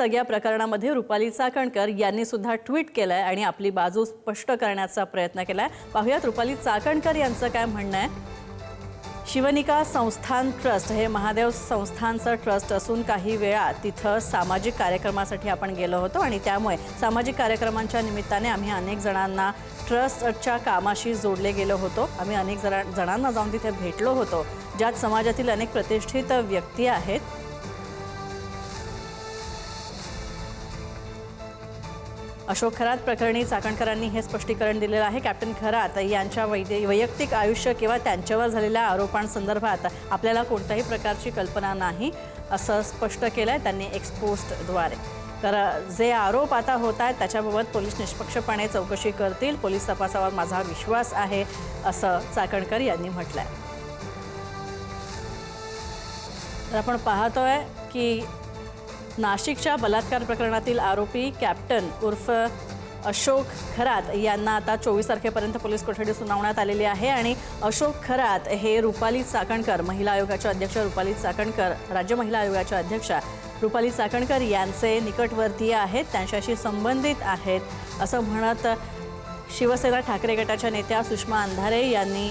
सगळ्या प्रकरणामध्ये रुपाली चाकणकर यांनी सुद्धा ट्विट केलंय आणि आपली बाजू स्पष्ट करण्याचा प्रयत्न केलाय। पाहूयात रुपाली चाकणकर यांचं काय म्हणणं आहे। शिवनिका संस्थान ट्रस्ट हे महादेव संस्थानचं ट्रस्ट असून काही वेळा तिथं सामाजिक कार्यक्रमासाठी आपण गेलो होतो आणि त्यामुळे सामाजिक कार्यक्रमांच्या निमित्ताने आम्ही अनेक जणांना ट्रस्टच्या कामाशी जोडले गेलो होतो। आम्ही अनेक जणांना जाऊन तिथे भेटलो होतो, ज्यात समाजातील अनेक प्रतिष्ठित व्यक्ती आहेत। अशोक खरात प्रकरणी चाकणकरांनी हे स्पष्टीकरण दिलेलं आहे। कॅप्टन खरात यांच्या वैयक्तिक आयुष्य किंवा त्यांच्यावर झालेल्या आरोपांसंदर्भात आपल्याला कोणत्याही प्रकारची कल्पना नाही असं स्पष्ट केलंय त्यांनी एक्स पोस्टद्वारे। तर जे आरोप आता होत आहेत त्याच्याबाबत पोलीस निष्पक्षपणे चौकशी करतील, पोलीस तपासावर माझा विश्वास आहे असं चाकणकर यांनी म्हटलंय। तर आपण पाहतोय की नाशिकच्या बलात्कार प्रकरणातील आरोपी कॅप्टन उर्फ अशोक खरात यांना आता 24 तारखेपर्यंत पोलीस कोठडी सुनावण्यात आलेली आहे आणि अशोक खरात हे रुपाली चाकणकर, महिला आयोगाच्या अध्यक्ष रुपाली चाकणकर, राज्य महिला आयोगाच्या अध्यक्षा रुपाली चाकणकर यांचे निकटवर्तीय आहेत, त्यांच्याशी संबंधित आहेत असं म्हणत शिवसेना ठाकरे गटाच्या नेत्या सुषमा अंधारे यांनी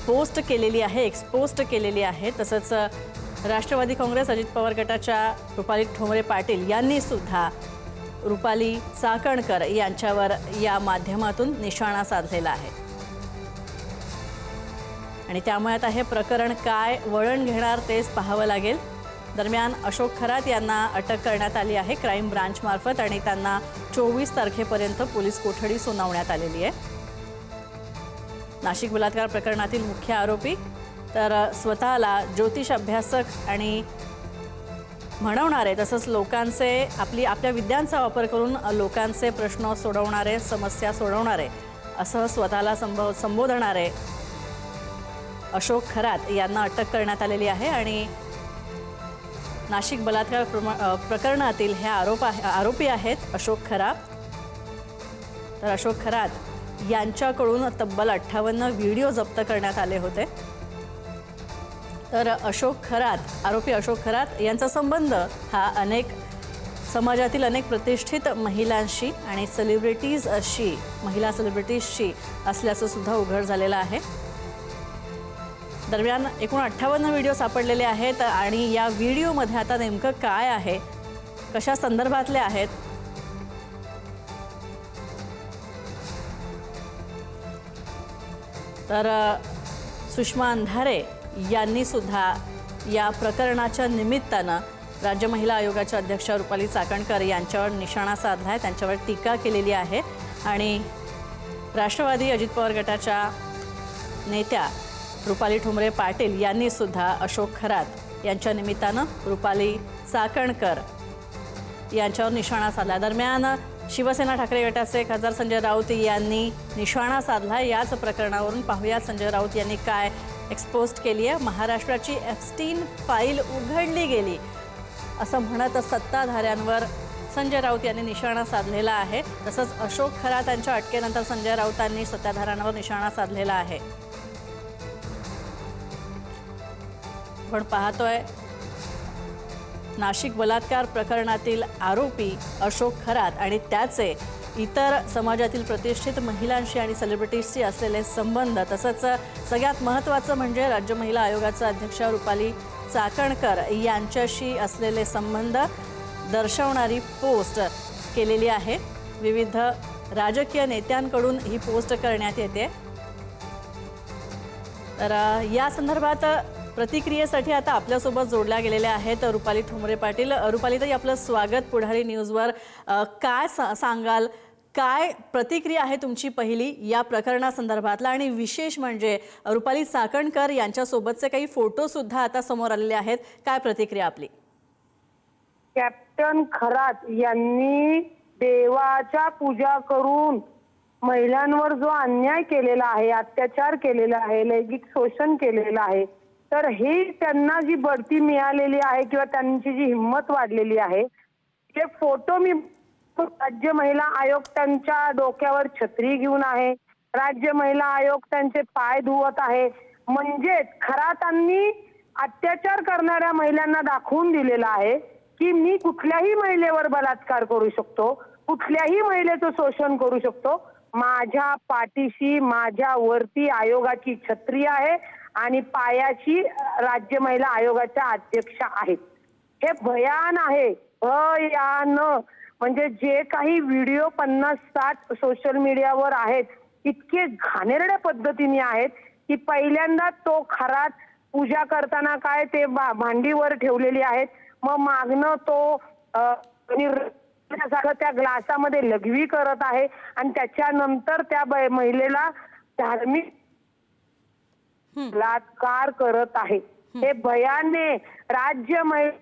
पोस्ट केलेली आहे, एक्सपोस्ट केलेली आहे। तसंच राष्ट्रवादी काँग्रेस अजित पवार गटाच्या रुपाली ठोंबरे पाटील यांनी सुद्धा रुपाली चाकणकर यांच्यावर या माध्यमातून निशाणा साधलेला आहे आणि त्यामुळे आता हे प्रकरण काय वळण घेणार तेच पाहावं लागेल। दरम्यान अशोक खरात यांना अटक करण्यात आली आहे क्राईम ब्रांच मार्फत आणि त्यांना 24 तारखेपर्यंत पोलीस कोठडी सुनावण्यात आलेली आहे। नाशिक बलात्कार प्रकरणातील मुख्य आरोपी तर स्वतःला ज्योतिष अभ्यासक आणि म्हणवणारे, तसंच लोकांचे आपल्या विद्यांचा वापर करून लोकांचे प्रश्न सोडवणारे, समस्या सोडवणारे असं स्वतःला संबोधणारे अशोक खरात यांना अटक करण्यात आलेली आहे आणि नाशिक बलात्कार प्रकरणातील हे आरोपी आहेत अशोक खरात। तर अशोक खरात यांच्याकडून तब्बल 58 व्हिडिओ जप्त करण्यात आले होते। तर आरोपी अशोक खरात यांचा संबंध हा समाजातील अनेक प्रतिष्ठित महिलांशी आणि महिला सेलिब्रिटीजशी असल्याचं सुद्धा उघड झालेलं आहे। दरम्यान एकूण 58 व्हिडिओ सापडलेले आहेत आणि या व्हिडिओमध्ये आता नेमकं काय आहे, कशा संदर्भातले आहेत तर सुषमा अंधारे यांनी सुद्धा या प्रकरणाच्या निमित्तानं राज्य महिला आयोगाच्या अध्यक्षा रुपाली चाकणकर यांच्यावर निशाणा साधला आहे, त्यांच्यावर टीका केलेली आहे आणि राष्ट्रवादी अजित पवार गटाच्या नेत्या रुपाली ठोंबरे पाटील यांनी सुद्धा अशोक खरात यांच्या निमित्तानं रुपाली चाकणकर यांच्यावर निशाणा साधला। दरम्यान शिवसेना ठाकरे गटाचे खासदार संजय राऊत यांनी निशाणा साधला याच प्रकरणावरून। पाहूया संजय राऊत यांनी काय एक्सपोस्ट केली आहे। महाराष्ट्राची एप्स्टीन फाईल उघडली गेली असं म्हणत सत्ताधाऱ्यांवर संजय राऊत यांनी निशाणा साधलेला आहे। तसंच अशोक खरात यांच्या अटकेनंतर संजय राऊतांनी सत्ताधाऱ्यांवर निशाणा साधलेला आहे। आपण पाहतोय नाशिक बलात्कार प्रकरणातील आरोपी अशोक खरात आणि त्याचे इतर समाजातील प्रतिष्ठित महिलांशी आणि सेलिब्रिटीजशी असलेले संबंध, तसंच सगळ्यात महत्त्वाचं म्हणजे राज्य महिला आयोगाच्या अध्यक्ष रुपाली चाकणकर यांच्याशी असलेले संबंध दर्शवणारी पोस्ट केलेली आहे। विविध राजकीय नेत्यांकडून ही पोस्ट करण्यात येते। तर या संदर्भात प्रतिक्रियेसाठी आता आपल्यासोबत जोडल्या गेलेल्या आहेत रुपाली ठोंबरे पाटील। रुपालीताई, आपलं स्वागत पुढारी न्यूजवर। काय सांगाल, काय प्रतिक्रिया आहे तुमची पहिली या प्रकरणासंदर्भातला आणि विशेष म्हणजे रुपाली चाकणकर यांच्यासोबतचे काही फोटो सुद्धा आता समोर आलेले आहेत, काय प्रतिक्रिया आपली? कॅप्टन खरात यांनी देवाच्या पूजा करून महिलांवर जो अन्याय केलेला आहे, अत्याचार केलेला आहे, लैंगिक शोषण केलेलं आहे, तर हे त्यांना जी बढती मिळालेली आहे किंवा त्यांची जी हिंमत वाढलेली आहे, हे फोटो मी राज्य महिला आयोग त्यांच्या डोक्यावर छत्री घेऊन आहे, राज्य महिला आयोग त्यांचे पाय धुवत आहे। म्हणजे खरातांनी अत्याचार करणाऱ्या महिलांना दाखवून दिलेला आहे की मी कुठल्याही महिलेवर बलात्कार करू शकतो, कुठल्याही महिलेचं शोषण करू शकतो. माझ्या पाठीशी माझ्या वरती आयोगाची छत्री आहे आणि पायाशी राज्य महिला आयोगाच्या अध्यक्षा आहेत. हे भयान आहे, भयान. म्हणजे जे काही व्हिडिओ 50-60 सोशल मीडियावर आहेत इतके घाणेरड्या पद्धतीने आहेत की पहिल्यांदा तो खरात पूजा करताना काय ते भांडीवर ठेवलेली आहेत, मग मागणं तो त्या ग्लासामध्ये लघवी करत आहे आणि त्याच्यानंतर त्या महिलेला धार्मिक बलात्कार करत आहे. हे भयाने राज्य महिलेने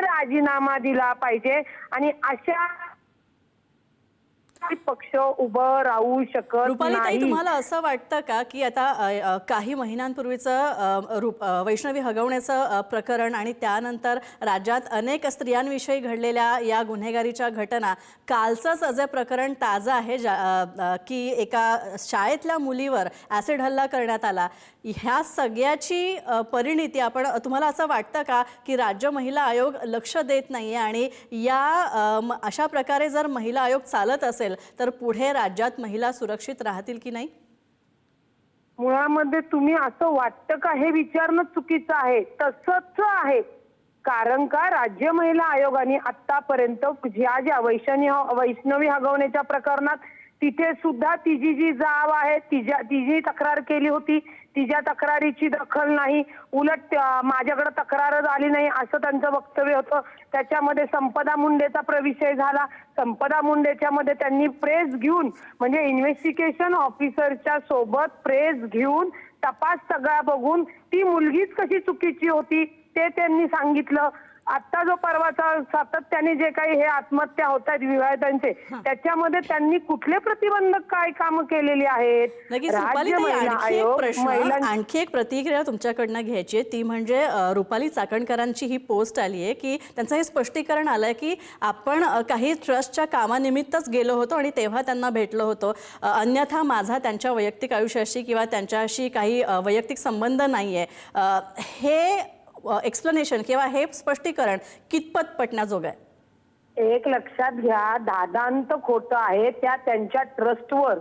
राजीनामा दिला पाहिजे आणि अशा पक्ष उभं राहू शकत रुपालीताई, नाही. तुम्हाला असं वाटतं का की आता काही महिन्यांपूर्वीचं वैष्णवी हगवण्याचं प्रकरण आणि त्यानंतर राज्यात अनेक स्त्रियांविषयी घडलेल्या या गुन्हेगारीच्या घटना, कालचंच जे प्रकरण ताजं आहे की एका शाळेतल्या मुलीवर ॲसिड हल्ला करण्यात आला, ह्या सगळ्याची परिणिती आपण तुम्हाला असं वाटतं का की राज्य महिला आयोग लक्ष देत नाहीये आणि या अशा प्रकारे जर महिला आयोग चालत असेल तर पुढे राज्यात महिला सुरक्षित राहतील की नाही? मुळामध्ये तुम्ही असं वाटतं का हे विचारणं चुकीचं आहे. तसंच आहे. कारण का राज्य महिला आयोगाने आतापर्यंत ज्या वैष्णवी हगवण्याच्या प्रकरणात तिथे सुद्धा तिची जी जाव आहे तिची तक्रार केली होती, तिच्या तक्रारीची दखल नाही, उलट माझ्याकडे तक्रारच आली नाही असं त्यांचं वक्तव्य होतं. त्याच्यामध्ये संपदा मुंडेचा विषय झाला. संपदा मुंडेच्या मध्ये त्यांनी प्रेस घेऊन म्हणजे इन्व्हेस्टिगेशन ऑफिसरच्या सोबत प्रेस घेऊन तपास सगळा बघून ती मुलगीच कशी चुकीची होती ते त्यांनी सांगितलं. आता जो परवाचा सातत्याने जे काही हे आत्महत्या होत आहेत विवाहितांचे त्याच्यामध्ये त्यांनी कुठले प्रतिबंधक काय काम केलेली आहेत? आणखी एक प्रतिक्रिया तुमच्याकडनं घ्यायची आहे, ती म्हणजे रुपाली चाकणकरांची ही पोस्ट आली आहे की त्यांचं हे स्पष्टीकरण आलंय की आपण काही ट्रस्टच्या कामानिमित्तच गेलो होतो आणि तेव्हा त्यांना भेटलो होतो, अन्यथा माझा त्यांच्या वैयक्तिक आयुष्याशी किंवा त्यांच्याशी काही वैयक्तिक संबंध नाहीये. हे एक्सप्लेनेशन किंवा हे स्पष्टीकरण कितपत पटण्याजोग आहे? एक लक्षात घ्या, दादांत खोटं आहे. त्या त्यांच्या ट्रस्टवर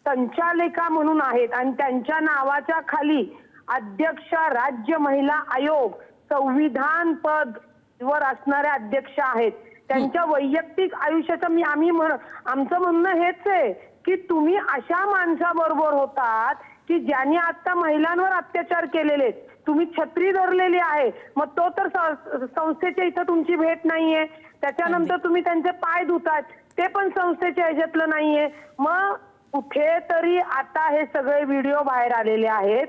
संचालिका म्हणून आहेत आणि त्यांच्या नावाच्या खाली अध्यक्ष राज्य महिला आयोग संविधान पद वर असणाऱ्या अध्यक्ष आहेत. त्यांच्या वैयक्तिक आयुष्याचं आमचं म्हणणं हेच आहे की तुम्ही अशा माणसाबरोबर होतात की ज्यांनी आता महिलांवर अत्याचार केलेले, तुम्ही छत्री धरलेली आहे, मग तो तर संस्थेच्या इथं तुमची भेट नाहीये. त्याच्यानंतर तुम्ही त्यांचे पाय धुतात, ते पण संस्थेच्या ह्याच्यातलं नाहीये. मग कुठेतरी आता हे सगळे व्हिडिओ बाहेर आलेले आहेत,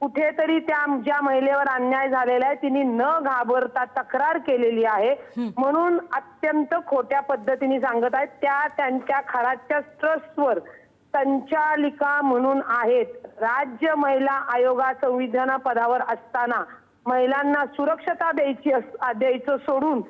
कुठेतरी त्या ज्या महिलेवर अन्याय झालेला आहे तिने न घाबरता तक्रार केलेली आहे म्हणून अत्यंत खोट्या पद्धतीने सांगत आहेत. त्या त्यांच्या खराच्या ट्रस्टवर संचालिका म्हणून आहेत. राज्य महिला आयोगा संविधान पदावर असताना महिलांना सुरक्षता द्यायचं सोडून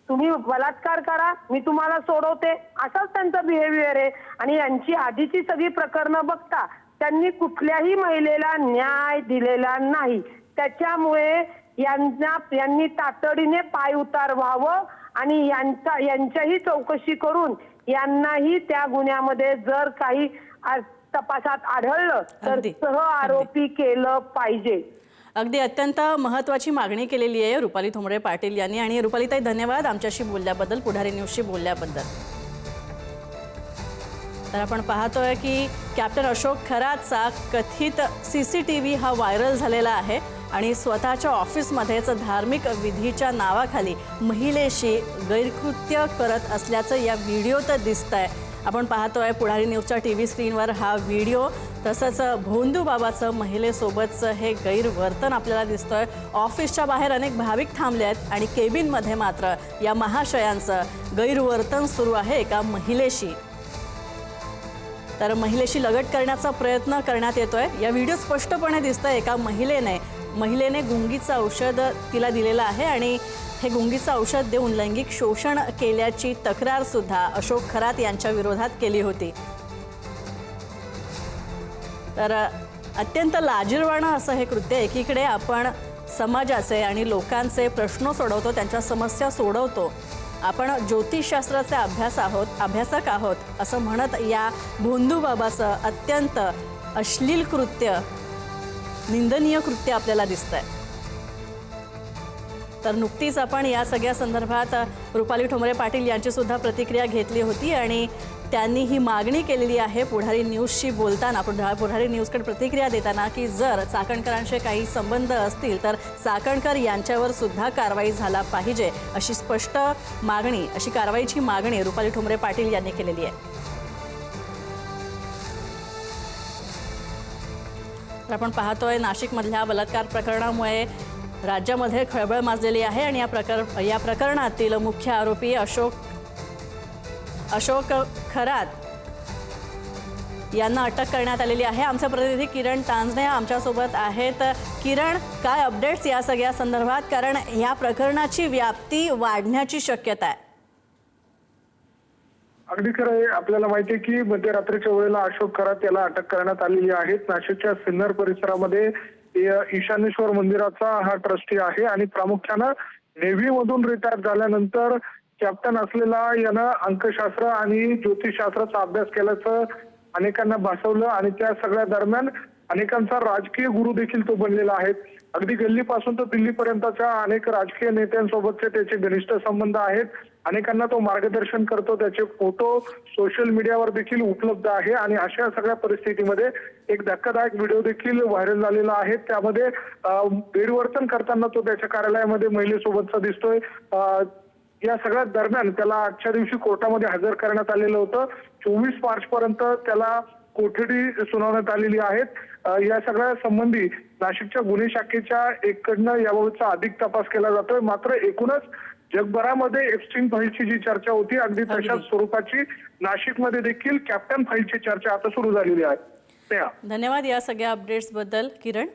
तुम्ही बलात्कार करा, मी तुम्हाला सोडवते, असाच त्यांचा बिहेवियर आहे. आणि यांची आधीची सगळी प्रकरणं बघता त्यांनी कुठल्याही महिलेला न्याय दिलेला नाही. त्याच्यामुळे यांनी तातडीने पाय उतार व्हावं आणि यांच्याही चौकशी करून यांनाही त्या गुन्ह्यामध्ये जर काही तपासात आढळलं तर सह आरोपी केलं पाहिजे. अगदी अत्यंत महत्त्वाची मागणी केलेली आहे रुपाली थोमडे पाटील यांनी. आणि रुपालीताई, धन्यवाद आमच्याशी बोलल्याबद्दल, पुढारी न्यूजशी बोलल्याबद्दल. तर आपण पाहतोय की कॅप्टन अशोक खरातचा कथित CCTV हा व्हायरल झालेला आहे आणि स्वतःच्या ऑफिसमध्येच धार्मिक विधीच्या नावाखाली महिलेशी गैरकृत्य करत असल्याचं या व्हिडिओत दिसतंय. आपण पाहतोय पुढारी न्यूजच्या TV स्क्रीनवर हा व्हिडिओ. तसंच भोंदू बाबाचं महिलेसोबतचं हे गैरवर्तन आपल्याला दिसतंय. ऑफिसच्या बाहेर अनेक भाविक थांबले आहेत आणि केबिनमध्ये मात्र या महाशयांचं गैरवर्तन सुरू आहे एका महिलेशी. तर महिलेशी लगट करण्याचा प्रयत्न करण्यात येतोय. या व्हिडिओ स्पष्टपणे दिसतंय एका महिलेने गुंगीचं औषध तिला दिलेलं आहे आणि हे गुंगीचं औषध देऊन लैंगिक शोषण केल्याची तक्रार सुद्धा अशोक खरात यांच्या विरोधात केली होती. तर अत्यंत लाजिरवाणं असं हे कृत्य. एकीकडे आपण समाजाचे आणि लोकांचे प्रश्न सोडवतो, त्यांच्या समस्या सोडवतो. आपण ज्योतिषशास्त्राचे अभ्यासक आहोत असं म्हणत या भोंदू बाबाचं अत्यंत अश्लील कृत्य, निंदनीय कृत्य आपल्याला दिसतंय. तर नुकतीच आपण या सगळ्या संदर्भात रुपाली ठोंबरे पाटील यांची सुद्धा प्रतिक्रिया घेतली होती आणि त्यांनी ही मागणी केलेली आहे पुढारी न्यूजशी बोलताना, पुढारी न्यूजकडे प्रतिक्रिया देताना की जर चाकणकरांचे काही संबंध असतील तर चाकणकर यांच्यावर सुद्धा कारवाई झाला पाहिजे, अशी स्पष्ट मागणी, अशी कारवाईची मागणी रुपाली ठोंबरे पाटील यांनी केलेली आहे. तर आपण पाहतोय नाशिकमधल्या बलात्कार प्रकरणामुळे राज्यामध्ये खळबळ माजलेली आहे आणि या प्रकरणातील मुख्य आरोपी अशोक खरात यांना अटक करण्यात आलेली आहे. आमचे प्रतिनिधी किरण तांजणे आमच्यासोबत आहेत. किरण, काय अपडेट्स या सगळ्या संदर्भात, कारण या प्रकरणाची व्याप्ती वाढण्याची शक्यता आहे? अगदी खरं आहे. आपल्याला माहिती आहे की मध्यरात्रीच्या वेळेला अशोक खरात याला अटक करण्यात आलेली आहे. नाशिकच्या सिन्नर परिसरामध्ये ईशानेश्वर मंदिराचा हा ट्रस्टी आहे आणि प्रामुख्यानं नेव्ही मधून रिटायर झाल्यानंतर कॅप्टन असलेला यानं अंकशास्त्र आणि ज्योतिषशास्त्राचा अभ्यास केल्याचं अनेकांना भासवलं आणि त्या सगळ्या दरम्यान अनेकांचा राजकीय गुरु देखील तो बनलेला आहे. अगदी गल्लीपासून तर दिल्लीपर्यंतच्या अनेक राजकीय नेत्यांसोबतचे त्याचे घनिष्ठ संबंध आहेत. अनेकांना तो मार्गदर्शन करतो. त्याचे फोटो सोशल मीडियावर देखील उपलब्ध आहे आणि अशा सगळ्या परिस्थितीमध्ये एक धक्कादायक व्हिडिओ देखील व्हायरल झालेला आहे. त्यामध्ये गैरवर्तन करताना तो त्याच्या कार्यालयामध्ये महिलेसोबतचा दिसतोय. या सगळ्या दरम्यान त्याला आजच्या दिवशी कोर्टामध्ये हजर करण्यात आलेलं होतं. 24 मार्च पर्यंत त्याला कोठडी सुनावण्यात आलेली आहेत. या सगळ्या संबंधी नाशिकच्या गुन्हे शाखेच्या एककडनं याबाबतचा अधिक तपास केला जातोय. मात्र एकूणच जगभरामध्ये एप्स्टीन फाईलची जी चर्चा होती अगदी तशाच स्वरूपाची नाशिकमध्ये देखील कॅप्टन फाईलची चर्चा आता सुरू झालेली आहे. धन्यवाद या सगळ्या अपडेट्स बद्दल किरण.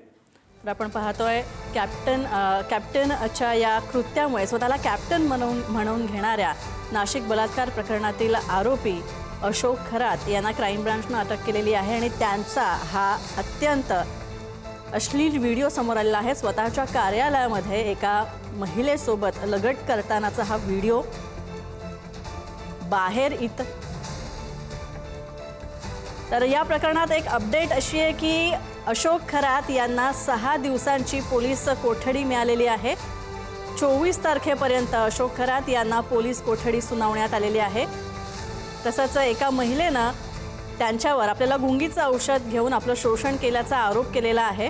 तर आपण पाहतोय कॅप्टनच्या या कृत्यामुळे स्वतःला कॅप्टन म्हणून घेणाऱ्या नाशिक बलात्कार प्रकरणातील आरोपी अशोक खरात यांना क्राईम ब्रांचनं अटक केलेली आहे आणि त्यांचा हा अत्यंत अश्लील व्हिडिओ समोर आलेला आहे. स्वतःच्या कार्यालयामध्ये एका महिलेसोबत लगट करतानाचा हा व्हिडिओ बाहेर तर या प्रकरणात एक अपडेट अशी आहे की अशोक खरात यांना 6 दिवसांची पोलीस कोठडी मिळालेली आहे. 24 तारखेपर्यंत अशोक खरात यांना पोलीस कोठडी सुनावण्यात आलेली आहे. तसंच एका महिलेनं त्यांच्यावर आपल्याला गुंगीचं औषध घेऊन आपलं शोषण केल्याचा आरोप केलेला आहे.